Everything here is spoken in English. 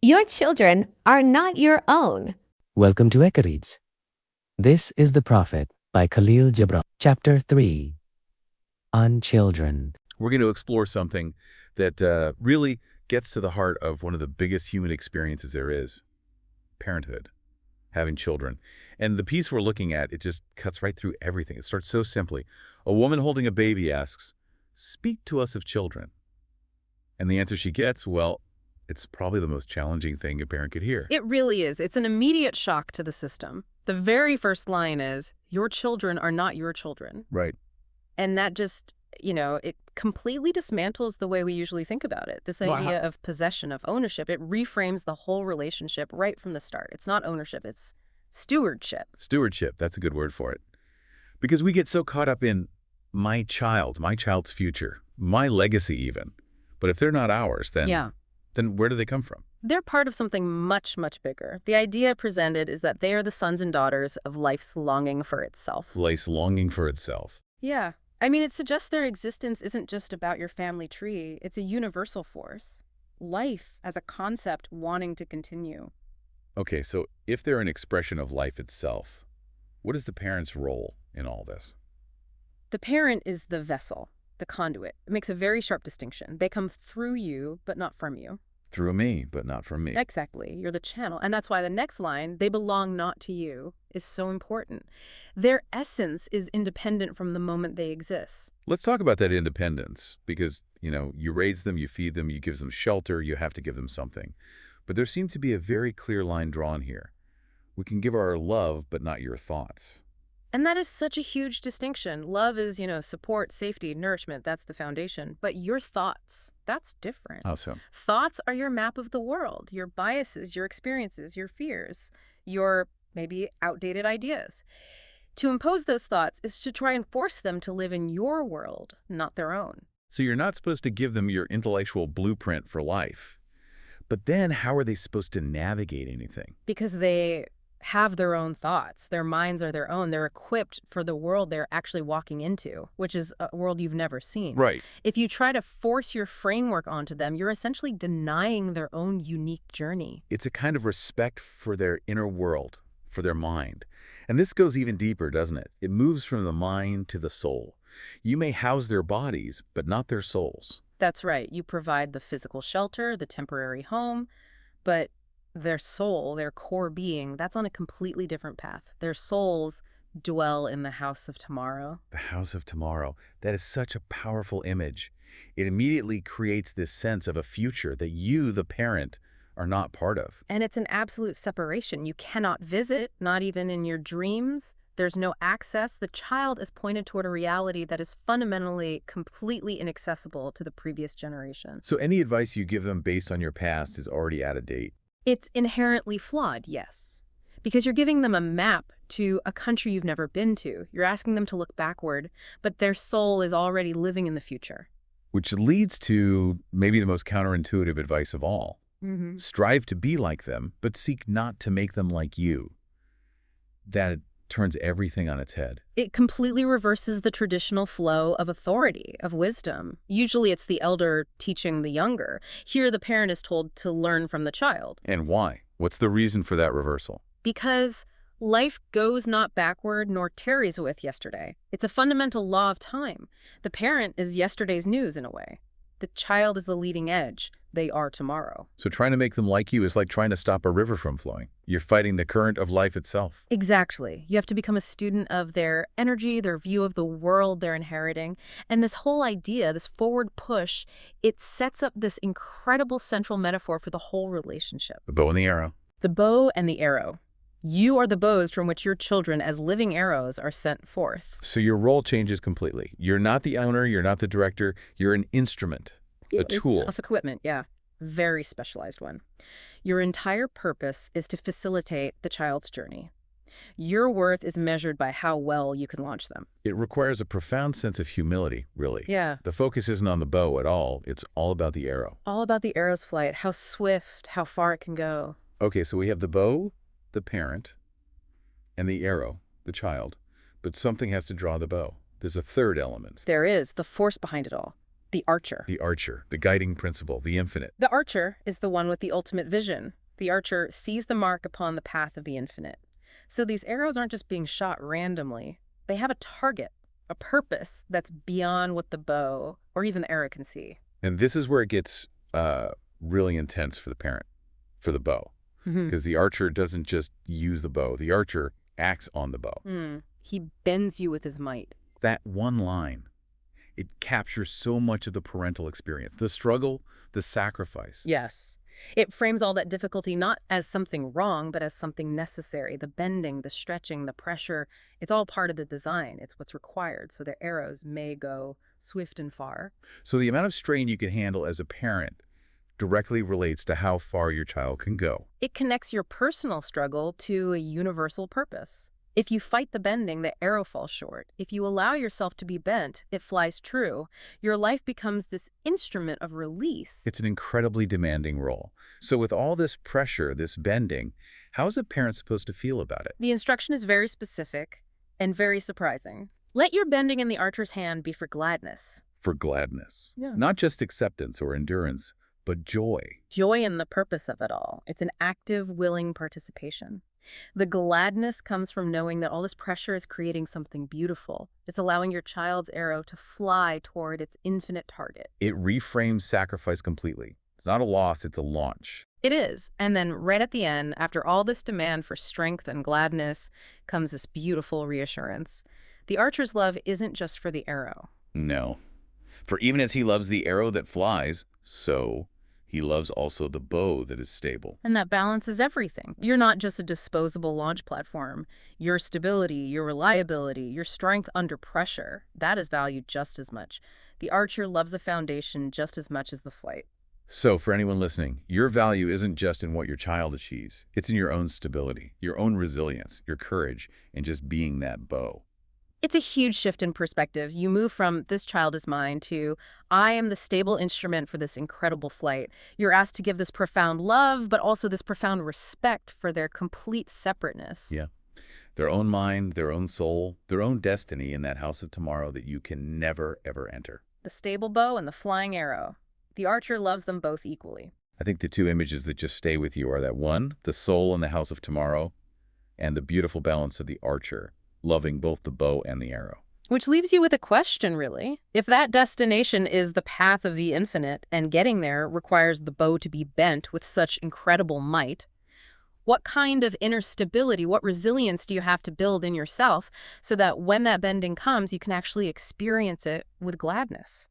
Your children are not your own. Welcome to EchoReads. This is The Prophet by Kahlil Gibran. Chapter 3. On Children. We're going to explore something that really gets to the heart of one of the biggest human experiences there is, parenthood, having children. And the piece we're looking at, it just cuts right through everything. It starts so simply. A woman holding a baby asks, "Speak to us of children." And the answer she gets, well, it's probably the most challenging thing a parent could hear. It really is. It's an immediate shock to the system. The very first line is, "Your children are not your children." Right. And that just, it completely dismantles the way we usually think about it. This idea of possession, of ownership, it reframes the whole relationship right from the start. It's not ownership, it's stewardship. Stewardship, that's a good word for it. Because we get so caught up in my child's future, my legacy even. But if they're not ours, then where do they come from? They're part of something much, much bigger. The idea presented is that they are the sons and daughters of life's longing for itself. Life's longing for itself. Yeah. I mean, it suggests their existence isn't just about your family tree. It's a universal force. Life as a concept wanting to continue. Okay, so if they're an expression of life itself, what is the parent's role in all this? The parent is the vessel, the conduit. It makes a very sharp distinction. They come through you, but not from you. Through me, but not from me. Exactly. You're the channel. And that's why the next line, "they belong not to you," is so important. Their essence is independent from the moment they exist. Let's talk about that independence, because, you raise them, you feed them, you give them shelter, you have to give them something. But there seems to be a very clear line drawn here. We can give our love, but not your thoughts. And that is such a huge distinction. Love is, support, safety, nourishment. That's the foundation. But your thoughts, that's different. How so? Thoughts are your map of the world, your biases, your experiences, your fears, your maybe outdated ideas. To impose those thoughts is to try and force them to live in your world, not their own. So you're not supposed to give them your intellectual blueprint for life. But then how are they supposed to navigate anything? Because they have their own thoughts. Their minds are their own. They're equipped for the world they're actually walking into, which is a world you've never seen. Right. If you try to force your framework onto them, you're essentially denying their own unique journey. It's a kind of respect for their inner world, for their mind. And this goes even deeper, doesn't it? It moves from the mind to the soul. You may house their bodies, but not their souls. That's right. You provide the physical shelter, the temporary home, but their soul, their core being, that's on a completely different path. Their souls dwell in the house of tomorrow. The house of tomorrow. That is such a powerful image. It immediately creates this sense of a future that you, the parent, are not part of. And it's an absolute separation. You cannot visit, not even in your dreams. There's no access. The child is pointed toward a reality that is fundamentally, completely inaccessible to the previous generation. So any advice you give them based on your past is already out of date. It's inherently flawed, yes, because you're giving them a map to a country you've never been to. You're asking them to look backward, but their soul is already living in the future. Which leads to maybe the most counterintuitive advice of all. Strive to be like them, but seek not to make them like you. That turns everything on its head. It completely reverses the traditional flow of authority, of wisdom. Usually it's the elder teaching the younger. Here the parent is told to learn from the child. And why? What's the reason for that reversal? Because life goes not backward nor tarries with yesterday. It's a fundamental law of time. The parent is yesterday's news in a way. The child is the leading edge. They are tomorrow. So trying to make them like you is like trying to stop a river from flowing. You're fighting the current of life itself. Exactly. You have to become a student of their energy, their view of the world they're inheriting. And this whole idea, this forward push, it sets up this incredible central metaphor for the whole relationship. The bow and the arrow. The bow and the arrow. You are the bows from which your children, as living arrows, are sent forth. So your role changes completely. You're not the owner, you're not the director, you're an instrument, a tool. It's equipment, yeah. Very specialized one. Your entire purpose is to facilitate the child's journey. Your worth is measured by how well you can launch them. It requires a profound sense of humility, really. Yeah. The focus isn't on the bow at all. It's all about the arrow. All about the arrow's flight, how swift, how far it can go. Okay, so we have the bow, the parent, and the arrow, the child. But something has to draw the bow. There's a third element. There is, the force behind it all. The archer. The archer, the guiding principle, the infinite. The archer is the one with the ultimate vision. The archer sees the mark upon the path of the infinite. So these arrows aren't just being shot randomly. They have a target, a purpose that's beyond what the bow or even the arrow can see. And this is where it gets really intense for the parent, for the bow. Because the archer doesn't just use the bow. The archer acts on the bow. He bends you with his might. That one line, it captures so much of the parental experience. The struggle, the sacrifice. Yes. It frames all that difficulty not as something wrong, but as something necessary. The bending, the stretching, the pressure, it's all part of the design. It's what's required, so the arrows may go swift and far. So the amount of strain you can handle as a parent directly relates to how far your child can go. It connects your personal struggle to a universal purpose. If you fight the bending, the arrow falls short. If you allow yourself to be bent, it flies true. Your life becomes this instrument of release. It's an incredibly demanding role. So with all this pressure, this bending, how is a parent supposed to feel about it? The instruction is very specific and very surprising. Let your bending in the archer's hand be for gladness. For gladness. Yeah. Not just acceptance or endurance, but joy. Joy in the purpose of it all. It's an active, willing participation. The gladness comes from knowing that all this pressure is creating something beautiful. It's allowing your child's arrow to fly toward its infinite target. It reframes sacrifice completely. It's not a loss, it's a launch. It is. And then right at the end, after all this demand for strength and gladness, comes this beautiful reassurance. The archer's love isn't just for the arrow. No. For even as he loves the arrow that flies, so he loves also the bow that is stable. And that balances everything. You're not just a disposable launch platform. Your stability, your reliability, your strength under pressure, that is valued just as much. The archer loves the foundation just as much as the flight. So for anyone listening, your value isn't just in what your child achieves. It's in your own stability, your own resilience, your courage, and just being that bow. It's a huge shift in perspective. You move from "this child is mine" to "I am the stable instrument for this incredible flight." You're asked to give this profound love, but also this profound respect for their complete separateness. Yeah. Their own mind, their own soul, their own destiny in that house of tomorrow that you can never, ever enter. The stable bow and the flying arrow. The archer loves them both equally. I think the two images that just stay with you are that one, the soul in the house of tomorrow, and the beautiful balance of the archer, loving both the bow and the arrow. Which leaves you with a question, really. If that destination is the path of the infinite, and getting there requires the bow to be bent with such incredible might, what kind of inner stability, what resilience do you have to build in yourself so that when that bending comes, you can actually experience it with gladness?